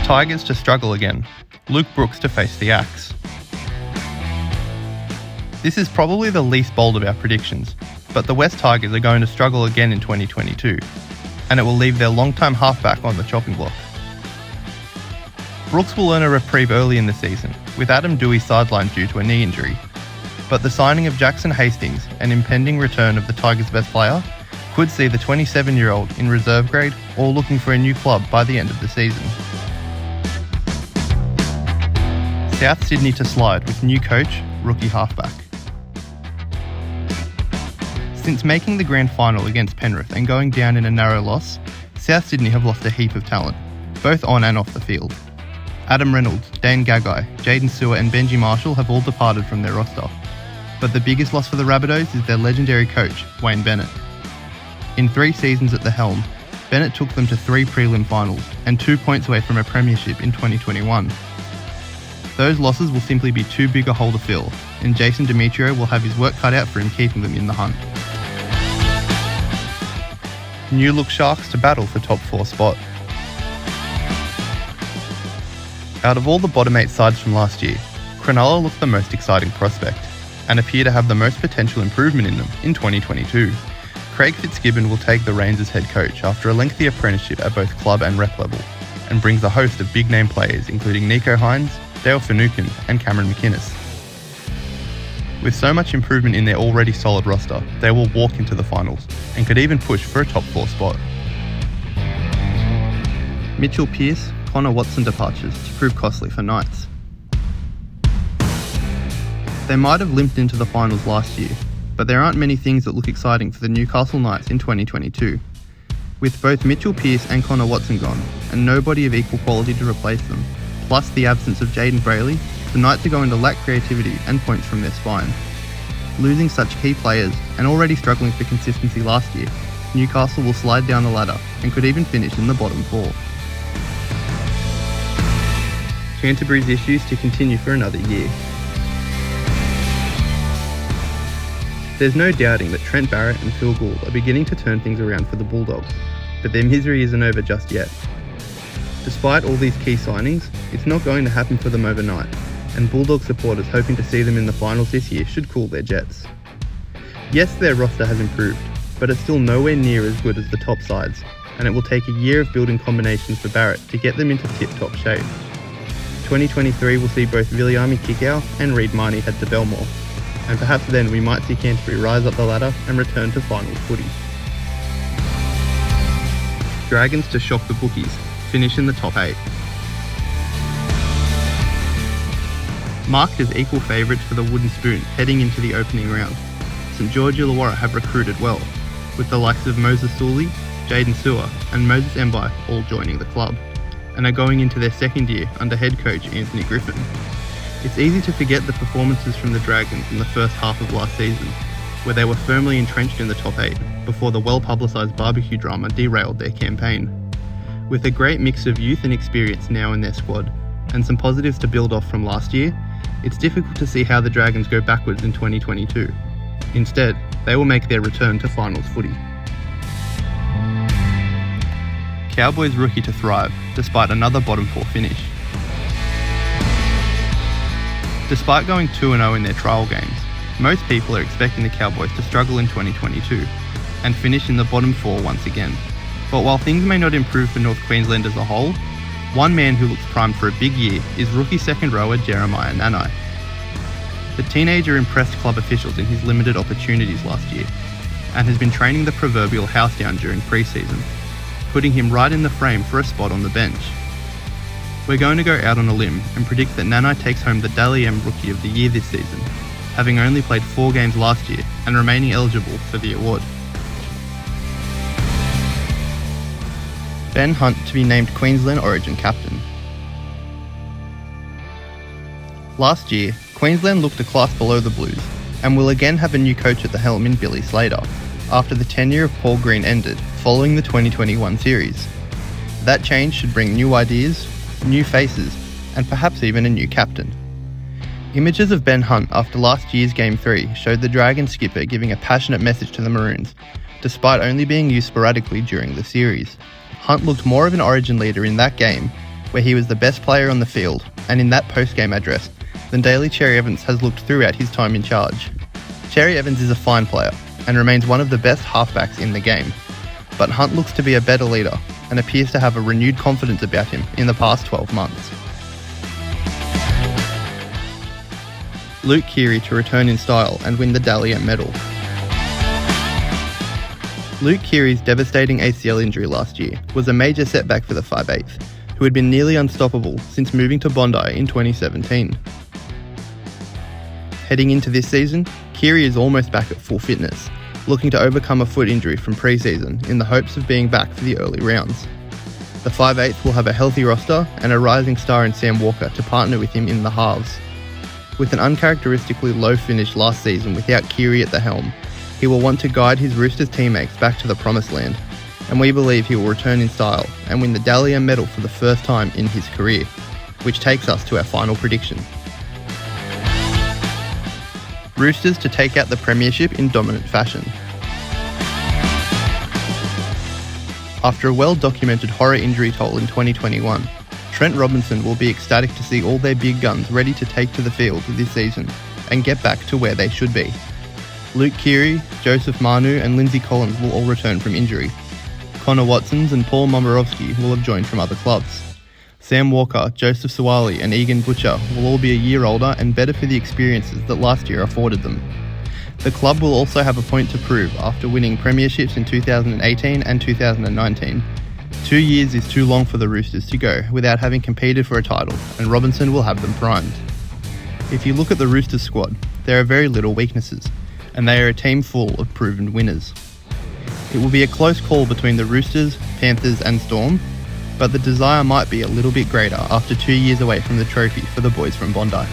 Tigers to struggle again. Luke Brooks to face the axe. This is probably the least bold of our predictions, but the West Tigers are going to struggle again in 2022, and it will leave their long-time halfback on the chopping block. Brooks will earn a reprieve early in the season, with Adam Dewey sidelined due to a knee injury, but the signing of Jackson Hastings and impending return of the Tigers' best player could see the 27-year-old in reserve grade or looking for a new club by the end of the season. South Sydney to slide with new coach, rookie halfback. Since making the grand final against Penrith and going down in a narrow loss, South Sydney have lost a heap of talent, both on and off the field. Adam Reynolds, Dane Gagai, Jaden Sewer and Benji Marshall have all departed from their roster. But the biggest loss for the Rabbitohs is their legendary coach, Wayne Bennett. In 3 seasons at the helm, Bennett took them to 3 prelim finals and 2 points away from a premiership in 2021. Those losses will simply be too big a hole to fill, and Jason Demetrio will have his work cut out for him keeping them in the hunt. New look Sharks to battle for top 4 spot. Out of all the bottom 8 sides from last year, Cronulla look the most exciting prospect, and appear to have the most potential improvement in them in 2022. Craig Fitzgibbon will take the reins as head coach after a lengthy apprenticeship at both club and rep level, and brings a host of big name players including Nico Hines, Dale Finucane and Cameron McInnes. With so much improvement in their already solid roster, they will walk into the finals and could even push for a top 4 spot. Mitchell Pearce, Connor Watson departures to prove costly for Knights. They might have limped into the finals last year, but there aren't many things that look exciting for the Newcastle Knights in 2022. With both Mitchell Pearce and Connor Watson gone, and nobody of equal quality to replace them, plus the absence of Jaden Brayley, the Knights are going to lack creativity and points from their spine. Losing such key players, and already struggling for consistency last year, Newcastle will slide down the ladder and could even finish in the bottom 4. Canterbury's issues to continue for another year. There's no doubting that Trent Barrett and Phil Gould are beginning to turn things around for the Bulldogs, but their misery isn't over just yet. Despite all these key signings, it's not going to happen for them overnight, and Bulldog supporters hoping to see them in the finals this year should cool their jets. Yes, their roster has improved, but it's still nowhere near as good as the top sides, and it will take a year of building combinations for Barrett to get them into tip-top shape. 2023 will see both Viliami Kikau and Reid Marnie head to Belmore, and perhaps then we might see Canterbury rise up the ladder and return to finals footy. Dragons to shock the bookies, finish in the top 8. Marked as equal favourites for the Wooden Spoon heading into the opening round, St George Illawarra have recruited well, with the likes of Moses Sully, Jaden Sewer and Moses Mbai all joining the club, and are going into their second year under head coach Anthony Griffin. It's easy to forget the performances from the Dragons in the first half of last season, where they were firmly entrenched in the top 8 before the well-publicised barbecue drama derailed their campaign. With a great mix of youth and experience now in their squad, and some positives to build off from last year, it's difficult to see how the Dragons go backwards in 2022. Instead, they will make their return to finals footy. Cowboys rookie to thrive, despite another bottom 4 finish. Despite going 2-0 in their trial games, most people are expecting the Cowboys to struggle in 2022 and finish in the bottom 4 once again. But while things may not improve for North Queensland as a whole, one man who looks primed for a big year is rookie second rower Jeremiah Nanai. The teenager impressed club officials in his limited opportunities last year and has been training the proverbial house down during pre-season, putting him right in the frame for a spot on the bench. We're going to go out on a limb and predict that Nanai takes home the Dally M Rookie of the Year this season, having only played 4 games last year and remaining eligible for the award. Ben Hunt to be named Queensland Origin captain. Last year, Queensland looked a class below the Blues and will again have a new coach at the helm in Billy Slater, after the tenure of Paul Green ended following the 2021 series. That change should bring new ideas, new faces, and perhaps even a new captain. Images of Ben Hunt after last year's Game 3 showed the Dragons skipper giving a passionate message to the Maroons, despite only being used sporadically during the series. Hunt looked more of an origin leader in that game, where he was the best player on the field, and in that post-game address, then Daly Cherry Evans has looked throughout his time in charge. Cherry Evans is a fine player, and remains one of the best halfbacks in the game, but Hunt looks to be a better leader, and appears to have a renewed confidence about him in the past 12 months. Luke Keary to return in style and win the Dally M medal. Luke Keary's devastating ACL injury last year was a major setback for the 5'8", who had been nearly unstoppable since moving to Bondi in 2017. Heading into this season, Keary is almost back at full fitness, looking to overcome a foot injury from pre-season in the hopes of being back for the early rounds. The 5'8" will have a healthy roster and a rising star in Sam Walker to partner with him in the halves. With an uncharacteristically low finish last season without Keary at the helm, he will want to guide his Roosters teammates back to the promised land, and we believe he will return in style and win the Dally M medal for the first time in his career, which takes us to our final prediction. Roosters to take out the premiership in dominant fashion. After a well-documented horror injury toll in 2021, Trent Robinson will be ecstatic to see all their big guns ready to take to the field this season and get back to where they should be. Luke Keary, Joseph Manu and Lindsay Collins will all return from injury. Connor Watsons and Paul Momorowski will have joined from other clubs. Sam Walker, Joseph Suwali and Egan Butcher will all be a year older and better for the experiences that last year afforded them. The club will also have a point to prove after winning premierships in 2018 and 2019. 2 years is too long for the Roosters to go without having competed for a title, and Robinson will have them primed. If you look at the Roosters squad, there are very little weaknesses, and they are a team full of proven winners. It will be a close call between the Roosters, Panthers and Storm, but the desire might be a little bit greater after 2 years away from the trophy for the boys from Bondi.